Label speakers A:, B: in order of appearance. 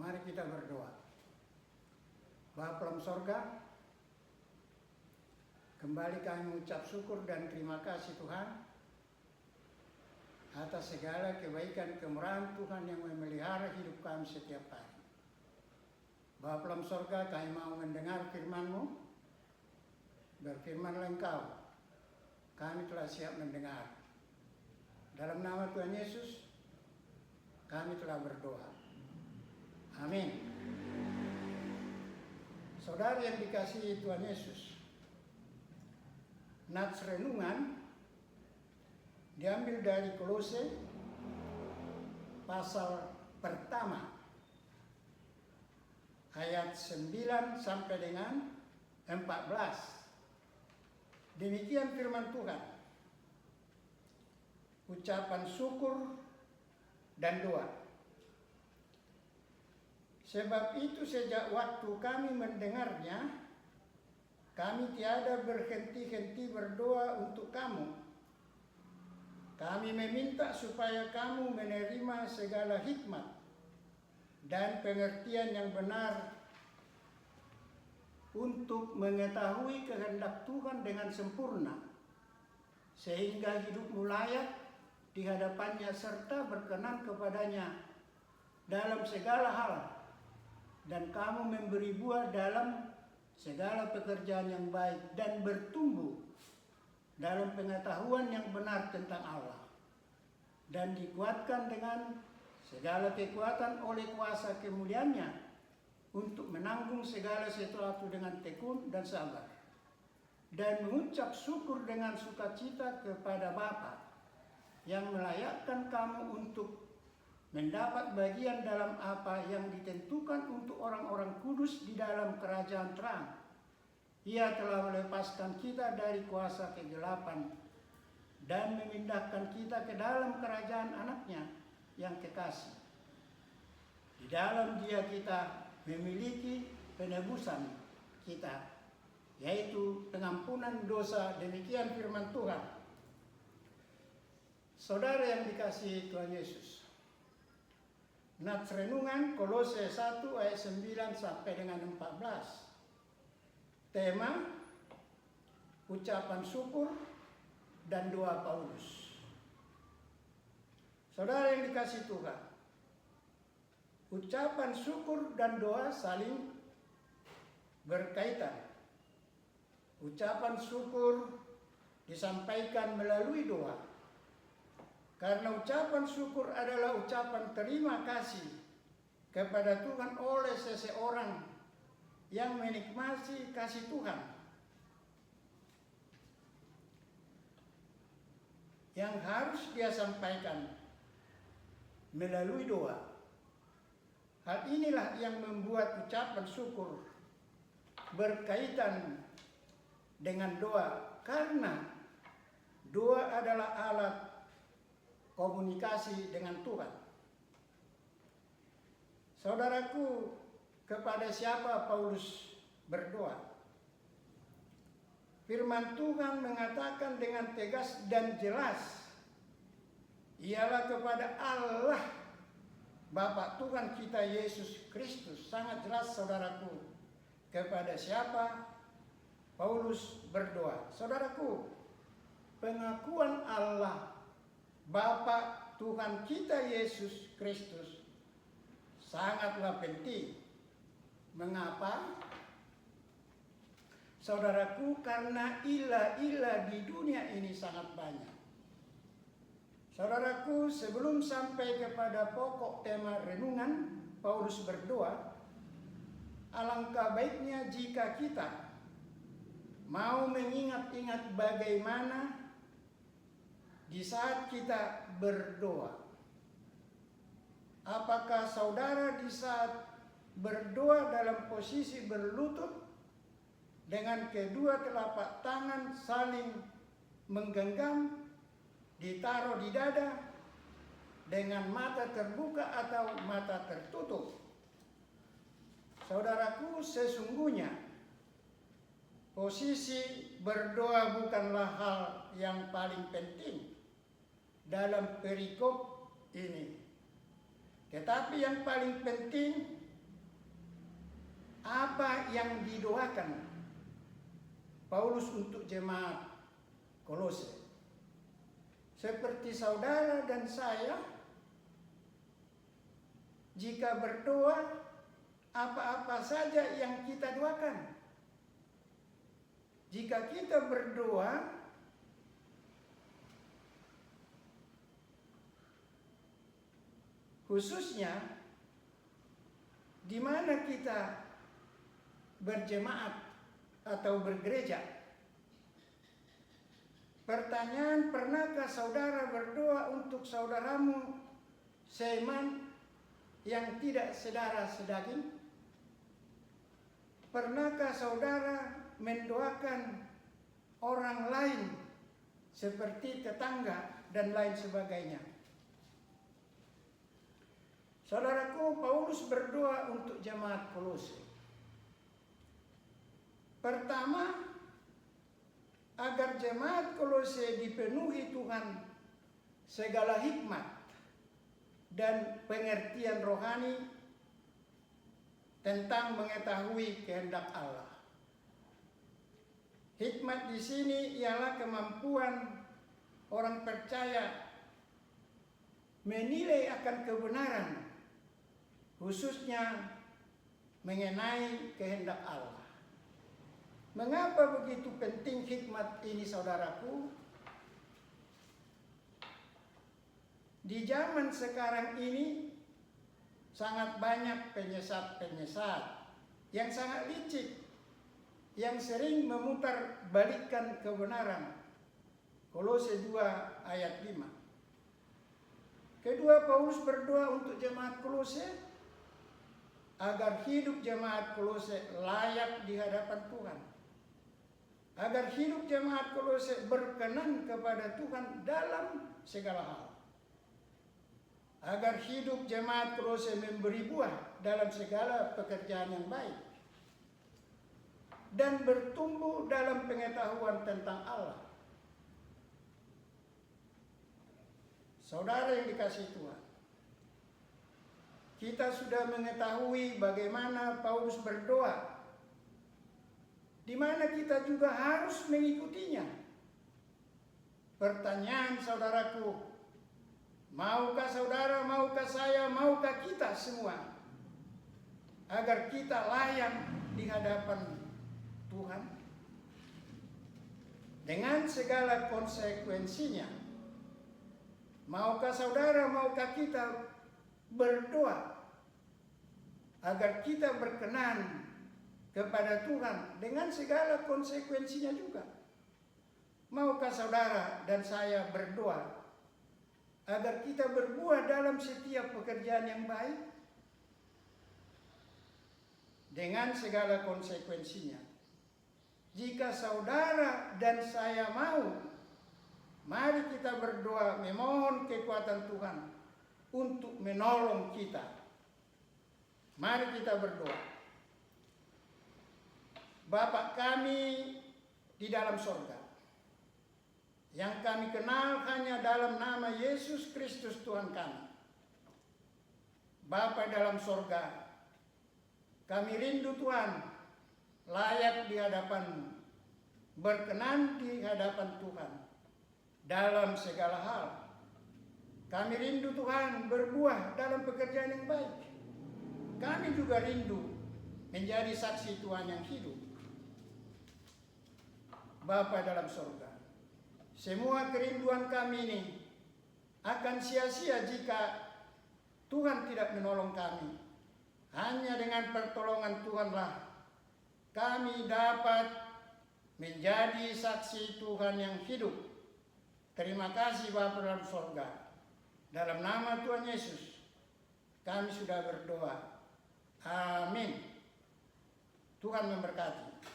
A: Mari kita berdoa. Bapa dalam sorga, kembali kami mengucap syukur dan terima kasih Tuhan atas segala kebaikan kemurahan Tuhan yang memelihara hidup kami setiap hari. Bapa dalam sorga, kami mau mendengar firman-Mu. Berfirmanlah Engkau, kami telah siap mendengar. Dalam nama Tuhan Yesus, kami telah berdoa. Amin. Saudara yang dikasihi Tuhan Yesus, nats renungan diambil dari Kolose pasal pertama ayat 9 sampai dengan 14. Demikian firman Tuhan. Ucapan syukur dan doa. Sebab itu sejak waktu kami mendengarnya, kami tiada berhenti-henti berdoa untuk kamu. Kami meminta supaya kamu menerima segala hikmat dan pengertian yang benar untuk mengetahui kehendak Tuhan dengan sempurna, sehingga hidupmu layak di hadapannya serta berkenan kepadanya dalam segala hal, dan kamu memberi buah dalam segala pekerjaan yang baik dan bertumbuh dalam pengetahuan yang benar tentang Allah, dan dikuatkan dengan segala kekuatan oleh kuasa kemuliaan-Nya untuk menanggung segala sesuatu dengan tekun dan sabar, dan mengucap syukur dengan sukacita kepada Bapa yang melayakkan kamu untuk mendapat bagian dalam apa yang ditentukan untuk orang-orang kudus di dalam kerajaan terang. Ia telah melepaskan kita dari kuasa kegelapan dan memindahkan kita ke dalam kerajaan anaknya yang kekasih. Di dalam Dia kita memiliki penebusan kita, yaitu pengampunan dosa. Demikian firman Tuhan. Saudara yang dikasihi Tuhan Yesus, nats renungan Kolose 1 ayat 9 sampai dengan 14. Tema ucapan syukur dan doa Paulus. Saudara yang dikasihi Tuhan, ucapan syukur dan doa saling berkaitan. Ucapan syukur disampaikan melalui doa, karena ucapan syukur adalah ucapan terima kasih kepada Tuhan oleh seseorang yang menikmati kasih Tuhan, yang harus dia sampaikan melalui doa. Hal inilah yang membuat ucapan syukur berkaitan dengan doa, karena doa adalah alat komunikasi dengan Tuhan. Saudaraku, kepada siapa Paulus berdoa? Firman Tuhan mengatakan dengan tegas dan jelas, ialah kepada Allah Bapa Tuhan kita Yesus Kristus. Sangat jelas saudaraku, kepada siapa Paulus berdoa. Saudaraku, pengakuan Allah Bapa Tuhan kita Yesus Kristus sangatlah penting. Mengapa? Saudaraku, karena ilah-ilah di dunia ini sangat banyak. Saudaraku, sebelum sampai kepada pokok tema renungan, Paulus berdoa, alangkah baiknya jika kita mau mengingat-ingat bagaimana di saat kita berdoa. Apakah saudara di saat berdoa dalam posisi berlutut dengan kedua telapak tangan saling menggenggam, ditaruh di dada, dengan mata terbuka atau mata tertutup? Saudaraku, sesungguhnya posisi berdoa bukanlah hal yang paling penting dalam perikop ini. Tetapi yang paling penting apa yang didoakan Paulus untuk jemaat Kolose. Seperti saudara dan saya, jika berdoa, apa-apa saja yang kita doakan. Jika kita berdoa, khususnya di mana kita berjemaat atau bergereja. Pertanyaan, pernahkah saudara berdoa untuk saudaramu seiman yang tidak saudara sedaging? Pernahkah saudara mendoakan orang lain seperti tetangga dan lain sebagainya? Saudaraku, Paulus berdoa untuk jemaat Kolose. Pertama, agar jemaat Kolose dipenuhi Tuhan segala hikmat dan pengertian rohani tentang mengetahui kehendak Allah. Hikmat di sini ialah kemampuan orang percaya menilai akan kebenaran, khususnya mengenai kehendak Allah. Mengapa begitu penting hikmat ini, saudaraku? Di zaman sekarang ini sangat banyak penyesat-penyesat yang sangat licik, yang sering memutar balikkan kebenaran. Kolose 2 ayat 5. Kedua, Paulus berdoa untuk jemaat Kolose agar hidup jemaat Kolose layak di hadapan Tuhan. Agar hidup jemaat Kolose berkenan kepada Tuhan dalam segala hal. Agar hidup jemaat Kolose memberi buah dalam segala pekerjaan yang baik. Dan bertumbuh dalam pengetahuan tentang Allah. Saudara yang dikasihi Tuhan, kita sudah mengetahui bagaimana Paulus berdoa, di mana kita juga harus mengikutinya. Pertanyaan, saudaraku, maukah saudara, maukah saya, maukah kita semua agar kita layak di hadapan Tuhan dengan segala konsekuensinya? Maukah saudara, maukah kita berdoa agar kita berkenan kepada Tuhan dengan segala konsekuensinya juga? Maukah saudara dan saya berdoa agar kita berbuah dalam setiap pekerjaan yang baik dengan segala konsekuensinya? Jika saudara dan saya mau, mari kita berdoa memohon kekuatan Tuhan untuk menolong kita. Mari kita berdoa. Bapa kami di dalam sorga, yang kami kenal hanya dalam nama Yesus Kristus Tuhan kami. Bapa dalam sorga, kami rindu Tuhan layak di hadapan, berkenan di hadapan Tuhan dalam segala hal. Kami rindu Tuhan berbuah dalam pekerjaan yang baik. Kami juga rindu menjadi saksi Tuhan yang hidup. Bapa dalam sorga, semua kerinduan kami ini akan sia-sia jika Tuhan tidak menolong kami. Hanya dengan pertolongan Tuhanlah kami dapat menjadi saksi Tuhan yang hidup. Terima kasih Bapa dalam sorga. Dalam nama Tuhan Yesus kami sudah berdoa. Amin. Tuhan memberkati.